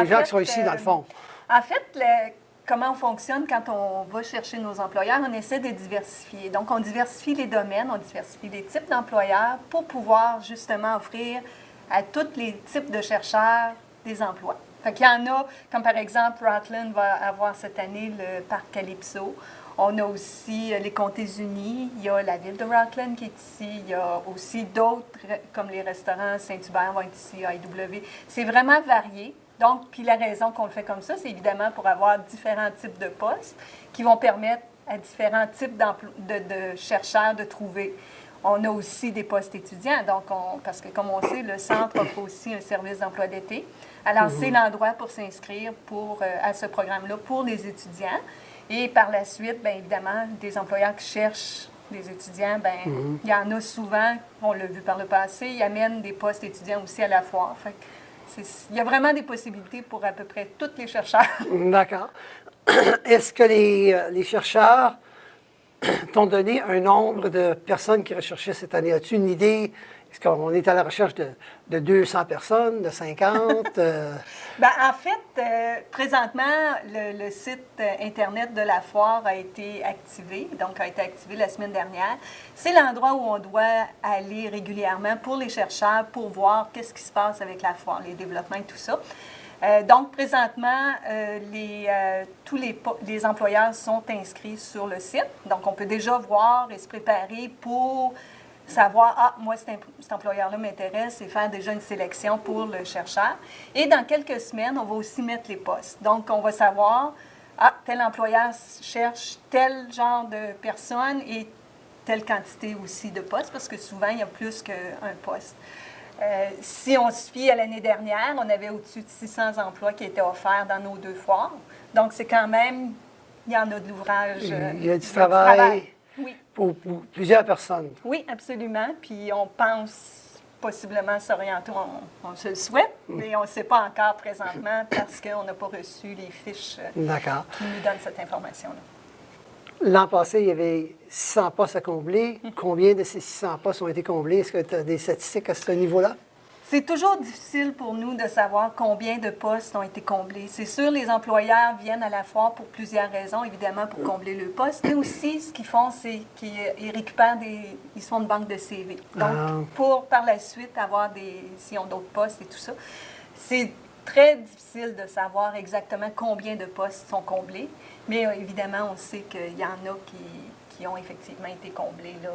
gens qui sont ici dans le fond? En fait, comment on fonctionne quand on va chercher nos employeurs, on essaie de diversifier. Donc, on diversifie les domaines, on diversifie les types d'employeurs pour pouvoir justement offrir à tous les types de chercheurs des emplois. Fait qu'il y en a, comme par exemple, Rockland va avoir cette année le parc Calypso. On a aussi les Comtés-Unis, il y a la ville de Rockland qui est ici, il y a aussi d'autres, comme les restaurants Saint-Hubert vont être ici, AEW. C'est vraiment varié. Donc, puis la raison qu'on le fait comme ça, c'est évidemment pour avoir différents types de postes qui vont permettre à différents types de chercheurs de trouver. On a aussi des postes étudiants, donc parce que comme on sait, le centre offre aussi un service d'emploi d'été. Alors, c'est l'endroit pour s'inscrire à ce programme-là pour les étudiants. Et par la suite, bien évidemment, des employeurs qui cherchent des étudiants, bien, il y en a souvent, on l'a vu par le passé, ils amènent des postes étudiants aussi à la foire. Fait que il y a vraiment des possibilités pour à peu près tous les chercheurs. D'accord. Est-ce que les chercheurs t'ont donné un nombre de personnes qui recherchaient cette année? As-tu une idée? Est-ce qu'on est à la recherche de 200 personnes, de 50? Bien, en fait, présentement, le site Internet de la foire a été activé, donc a été activé la semaine dernière. C'est l'endroit où on doit aller régulièrement pour les chercheurs pour voir qu'est-ce qui se passe avec la foire, les développements et tout ça. Donc, présentement, tous les employeurs sont inscrits sur le site. Donc, on peut déjà voir et se préparer pour savoir, moi, cet employeur-là m'intéresse et faire déjà une sélection pour le chercheur. Et dans quelques semaines, on va aussi mettre les postes. Donc, on va savoir, tel employeur cherche tel genre de personnes et telle quantité aussi de postes, parce que souvent, il y a plus qu'un poste. Si on se fie à l'année dernière, on avait au-dessus de 600 emplois qui étaient offerts dans nos 2 foires. Donc, c'est quand même, il y en a de l'ouvrage. Il y a du travail. Oui. Pour plusieurs personnes. Oui, absolument. Puis on pense possiblement s'orienter, on se le souhaite, mais on ne sait pas encore présentement parce qu'on n'a pas reçu les fiches qui nous donnent cette information-là. L'an passé, il y avait 600 postes à combler. Combien de ces 600 postes ont été comblés? Est-ce que tu as des statistiques à ce niveau-là? C'est toujours difficile pour nous de savoir combien de postes ont été comblés. C'est sûr, les employeurs viennent à la foire pour plusieurs raisons, évidemment, pour combler le poste, mais aussi, ce qu'ils font, c'est qu'ils récupèrent ils font une banque de CV. Donc, pour par la suite avoir s'ils ont d'autres postes et tout ça, c'est très difficile de savoir exactement combien de postes sont comblés, mais évidemment, on sait qu'il y en a qui ont effectivement été comblés, là,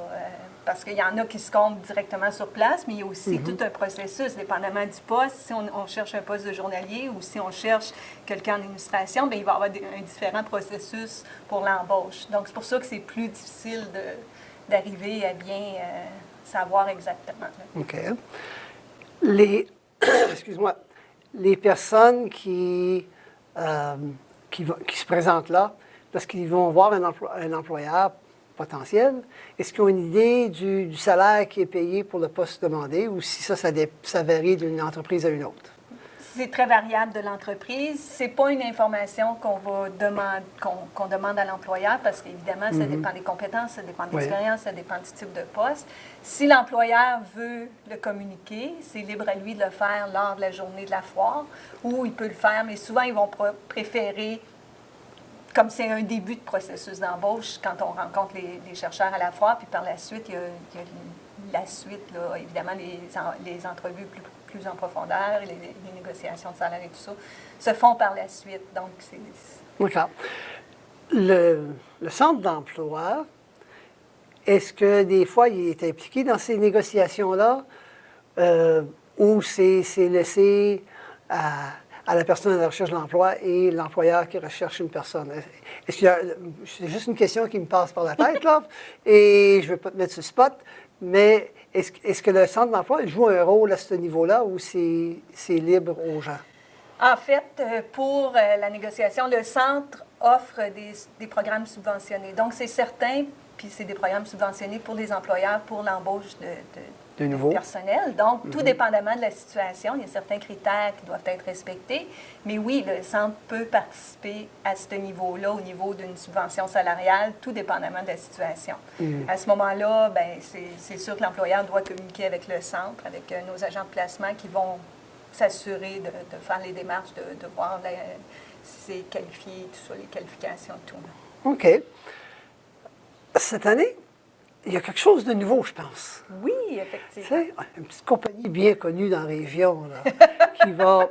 parce qu'il y en a qui se comblent directement sur place, mais il y a aussi tout un processus, dépendamment du poste. Si on cherche un poste de journalier ou si on cherche quelqu'un en administration, bien, il va y avoir un différent processus pour l'embauche. Donc, c'est pour ça que c'est plus difficile d'arriver à bien savoir exactement. Là. OK. Excuse-moi. Les personnes qui se présentent là, parce qu'ils vont voir un employeur potentiel, est-ce qu'ils ont une idée du salaire qui est payé pour le poste demandé ou si ça varie d'une entreprise à une autre? C'est très variable de l'entreprise. C'est pas une information qu'on demande à l'employeur parce qu'évidemment, ça dépend des compétences, ça dépend de l'expérience, ça dépend du type de poste. Si l'employeur veut le communiquer, c'est libre à lui de le faire lors de la journée de la foire ou il peut le faire, mais souvent, ils vont préférer, comme c'est un début de processus d'embauche, quand on rencontre les chercheurs à la foire, puis par la suite, il y a la suite, là, évidemment, les entrevues plus en profondeur, et les négociations de salaire et tout ça, se font par la suite. Donc, c'est... D'accord. Le centre d'emploi, est-ce que des fois, il est impliqué dans ces négociations-là ou c'est laissé à la personne à la recherche de l'emploi et l'employeur qui recherche une personne? C'est juste une question qui me passe par la tête, là, et je ne veux pas te mettre sur le spot, mais est-ce que le centre d'emploi joue un rôle à ce niveau-là ou c'est libre aux gens? En fait, pour la négociation, le centre offre des programmes subventionnés. Donc, c'est certain, puis c'est des programmes subventionnés pour les employeurs pour l'embauche nouveau. personnel. Donc, tout dépendamment de la situation, il y a certains critères qui doivent être respectés. Mais oui, le centre peut participer à ce niveau-là, au niveau d'une subvention salariale, tout dépendamment de la situation. À ce moment-là, ben, c'est sûr que l'employeur doit communiquer avec le centre, avec nos agents de placement qui vont s'assurer de faire les démarches, de voir si c'est qualifié, tout ça, les qualifications, tout. OK. Cette année, il y a quelque chose de nouveau, je pense. Oui, Tu effectivement. sais, une petite compagnie bien connue dans la région là, qui va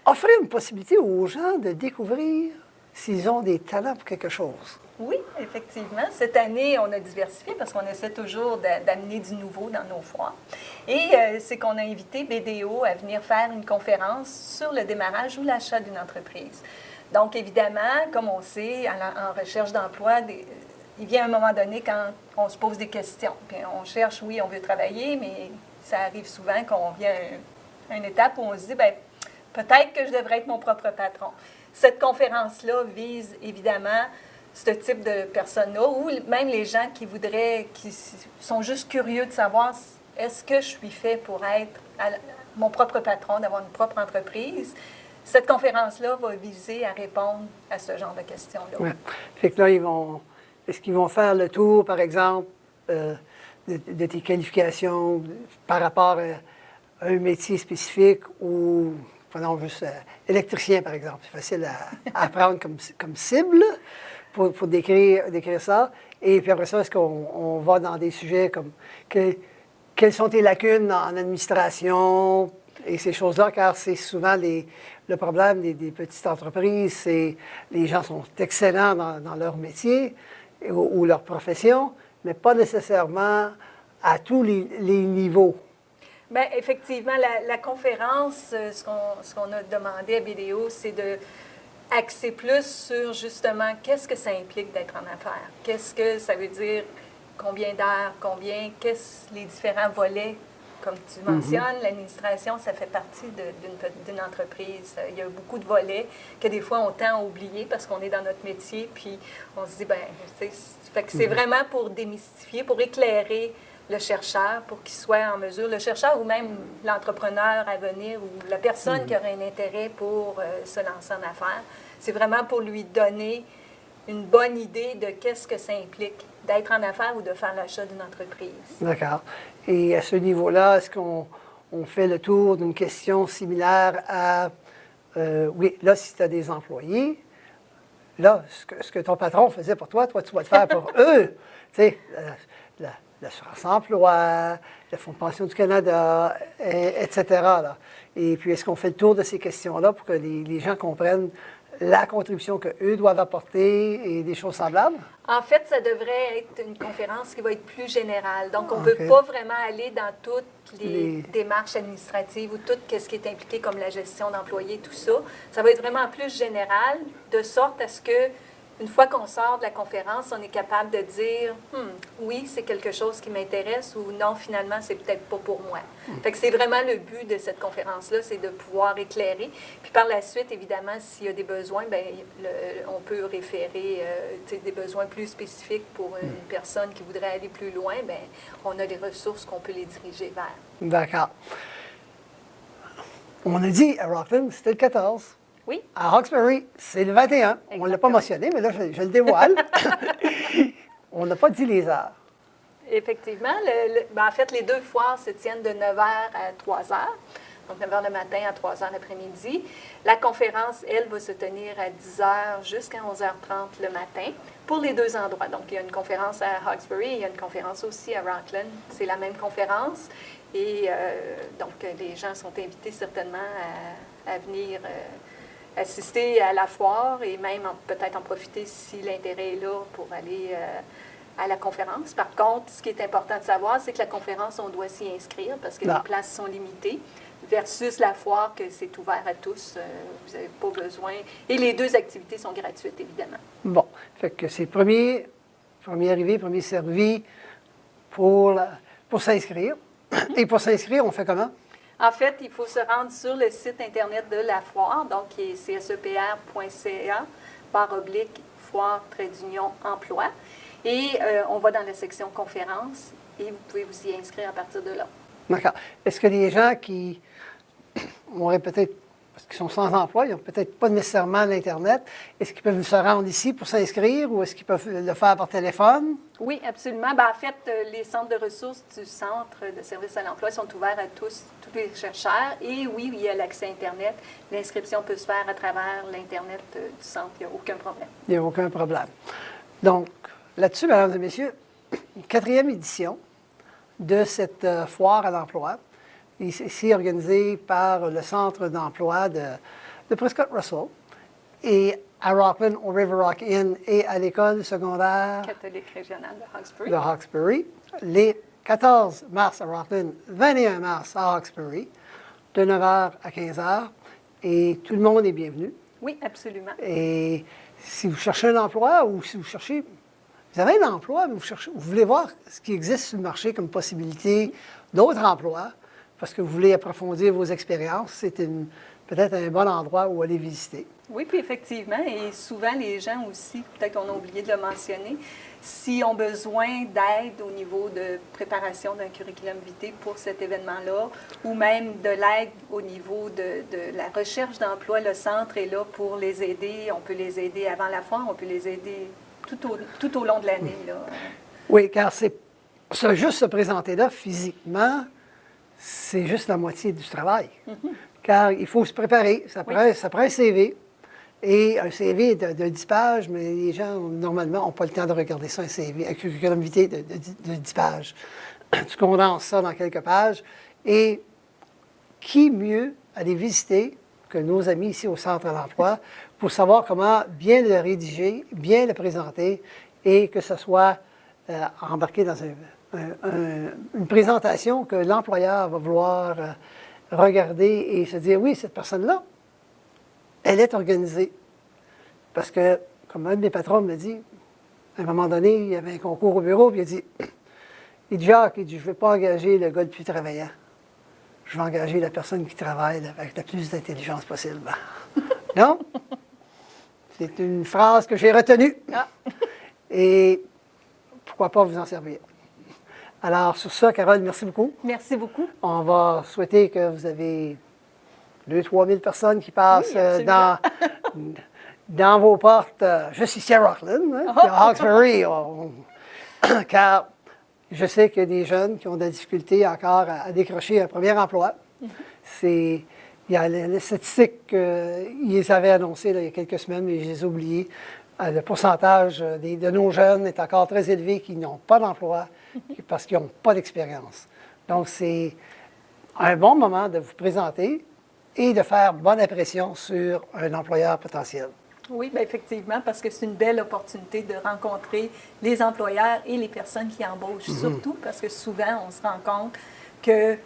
offrir une possibilité aux gens de découvrir s'ils ont des talents pour quelque chose. Oui, effectivement. Cette année, on a diversifié parce qu'on essaie toujours d'amener du nouveau dans nos foires. Et c'est qu'on a invité BDO à venir faire une conférence sur le démarrage ou l'achat d'une entreprise. Donc, évidemment, comme on sait, en recherche d'emploi, il vient un moment donné quand on se pose des questions. Puis on cherche, oui, on veut travailler, mais ça arrive souvent qu'on vient à une étape où on se dit, bien, peut-être que je devrais être mon propre patron. Cette conférence-là vise évidemment ce type de personnes-là, ou même les gens qui sont juste curieux de savoir est-ce que je suis fait pour être mon propre patron, d'avoir une propre entreprise. Cette conférence-là va viser à répondre à ce genre de questions-là. Ouais. Fait que là, est-ce qu'ils vont faire le tour, par exemple, de tes qualifications par rapport à un métier spécifique ou, prenons juste électricien, par exemple. C'est facile à apprendre comme cible pour décrire ça. Et puis après ça, est-ce qu'on va dans des sujets comme quelles sont tes lacunes en administration et ces choses-là, car c'est souvent le problème des petites entreprises, c'est les gens sont excellents dans leur métier ou leur profession, mais pas nécessairement à tous les niveaux. Bien, effectivement, la conférence, ce qu'on a demandé à BDO, c'est de axer plus sur justement qu'est-ce que ça implique d'être en affaires. Qu'est-ce que ça veut dire, combien d'heures, qu'est-ce les différents volets. Comme tu mentionnes, l'administration, ça fait partie d'une entreprise. Il y a beaucoup de volets que des fois on tend à oublier parce qu'on est dans notre métier, puis on se dit, bien, fait que c'est vraiment pour démystifier, pour éclairer le chercheur, pour qu'il soit en mesure, le chercheur ou même l'entrepreneur à venir ou la personne qui aurait un intérêt pour se lancer en affaires. C'est vraiment pour lui donner une bonne idée de qu'est-ce que ça implique d'être en affaires ou de faire l'achat d'une entreprise. D'accord. Et à ce niveau-là, est-ce qu'on fait le tour d'une question similaire à, oui, là, si tu as des employés, là, ce que ton patron faisait pour toi, tu vas le faire pour eux. Tu sais, l'assurance emploi, le Fonds de pension du Canada, etc. Là. Et puis, est-ce qu'on fait le tour de ces questions-là pour que les gens comprennent la contribution qu'eux doivent apporter et des choses semblables? En fait, ça devrait être une conférence qui va être plus générale. Donc, on ne veut pas vraiment aller dans toutes les démarches administratives ou tout ce qui est impliqué comme la gestion d'employés, tout ça. Ça va être vraiment plus général, de sorte à ce que une fois qu'on sort de la conférence, on est capable de dire oui, c'est quelque chose qui m'intéresse ou non, finalement, c'est peut-être pas pour moi. Fait que c'est vraiment le but de cette conférence-là, c'est de pouvoir éclairer. Puis par la suite, évidemment, s'il y a des besoins, bien, on peut référer des besoins plus spécifiques pour une personne qui voudrait aller plus loin. Bien, on a des ressources qu'on peut les diriger vers. D'accord. On a dit à Rockland, c'était le 14. Oui. À Hawkesbury, c'est le 21. On ne l'a pas mentionné, mais là, je le dévoile. On n'a pas dit les heures. Effectivement. En fait, les deux foires se tiennent de 9h à 3h. Donc, 9h le matin à 3h l'après-midi. La conférence, elle, va se tenir à 10h jusqu'à 11h30 le matin pour les deux endroits. Donc, il y a une conférence à Hawkesbury et il y a une conférence aussi à Rockland. C'est la même conférence. Et donc, les gens sont invités certainement à venir assister à la foire et même peut-être en profiter si l'intérêt est là pour aller à la conférence. Par contre, ce qui est important de savoir, c'est que la conférence, on doit s'y inscrire parce que les places sont limitées versus la foire que c'est ouvert à tous. Vous n'avez pas besoin. Et les deux activités sont gratuites, évidemment. Bon. Fait que c'est premier arrivé, premier servi pour s'inscrire. Et pour s'inscrire, on fait comment? En fait, il faut se rendre sur le site Internet de la foire, donc qui est csepr.ca/foire-emploi. Et on va dans la section conférences et vous pouvez vous y inscrire à partir de là. D'accord. Est-ce que les gens qui auraient peut-être, parce qu'ils sont sans emploi, ils n'ont peut-être pas nécessairement l'Internet, est-ce qu'ils peuvent se rendre ici pour s'inscrire ou est-ce qu'ils peuvent le faire par téléphone? Oui, absolument. Ben, en fait, les centres de ressources du Centre de services à l'emploi sont ouverts à tous les chercheurs. Et oui, il y a l'accès Internet. L'inscription peut se faire à travers l'Internet du centre. Il n'y a aucun problème. Il n'y a aucun problème. Donc, là-dessus, mesdames et messieurs, 4e édition de cette foire à l'emploi, ici organisée par le Centre d'emploi de Prescott-Russell et à Rockland, au River Rock Inn et à l'école secondaire Catholique régionale de de Hawkesbury, les 14 mars à Rockland, 21 mars à Hawkesbury, de 9h à 15h, et tout le monde est bienvenu. Oui, absolument. Et si vous cherchez un emploi ou si vous avez un emploi, mais vous voulez voir ce qui existe sur le marché comme possibilité d'autres emplois, parce que vous voulez approfondir vos expériences, c'est peut-être un bon endroit où aller visiter. Oui, puis effectivement, et souvent les gens aussi, peut-être qu'on a oublié de le mentionner, s'ils ont besoin d'aide au niveau de préparation d'un curriculum vitae pour cet événement-là, ou même de l'aide au niveau de la recherche d'emploi, le centre est là pour les aider. On peut les aider avant la foire, on peut les aider tout au long de l'année. Oui, car juste se présenter là physiquement, c'est juste la moitié du travail. Car il faut se préparer, ça prend un CV. Et un CV de 10 pages, mais les gens, normalement, n'ont pas le temps de regarder ça, un CV, un curriculum vitae de 10 pages. Tu condenses ça dans quelques pages. Et qui mieux aller visiter que nos amis ici au Centre de l'emploi pour savoir comment bien le rédiger, bien le présenter et que ce soit embarqué dans une présentation que l'employeur va vouloir regarder et se dire, oui, cette personne-là, elle est organisée. Parce que, comme un de mes patrons me dit, à un moment donné, il y avait un concours au bureau, puis il dit, Jacques, je ne vais pas engager le gars le plus travaillant. Je vais engager la personne qui travaille avec la plus d'intelligence possible. Non? C'est une phrase que j'ai retenue. Et pourquoi pas vous en servir. Alors, sur ça, Carole, merci beaucoup. Merci beaucoup. On va souhaiter que vous avez 2-3 000 personnes qui passent dans vos portes, juste ici à Rockland, puis à Hawkesbury, car je sais qu'il y a des jeunes qui ont de la difficulté encore à décrocher un premier emploi. Il y a les statistiques qu'ils avaient annoncées il y a quelques semaines, mais je les ai oubliées. Le pourcentage de nos jeunes est encore très élevé qui n'ont pas d'emploi parce qu'ils n'ont pas d'expérience. Donc, c'est un bon moment de vous présenter et de faire bonne impression sur un employeur potentiel. Oui, bien effectivement, parce que c'est une belle opportunité de rencontrer les employeurs et les personnes qui embauchent, surtout parce que souvent, on se rend compte que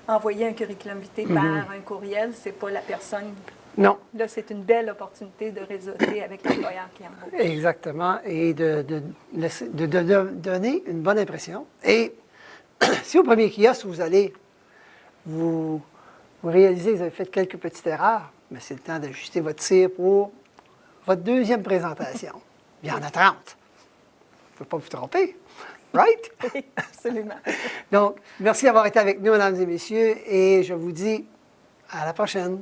envoyer un curriculum vitae par un courriel, c'est pas la personne. Non. Là, c'est une belle opportunité de réseauter avec l'employeur qui embauche. Exactement, et de donner une bonne impression. Et si au premier kiosque, vous allez vous réalisez que vous avez fait quelques petites erreurs, mais c'est le temps d'ajuster votre tir pour votre deuxième présentation. Il y en a 30. Il ne faut pas vous tromper. Right? Oui, absolument. Donc, merci d'avoir été avec nous, mesdames et messieurs, et je vous dis à la prochaine.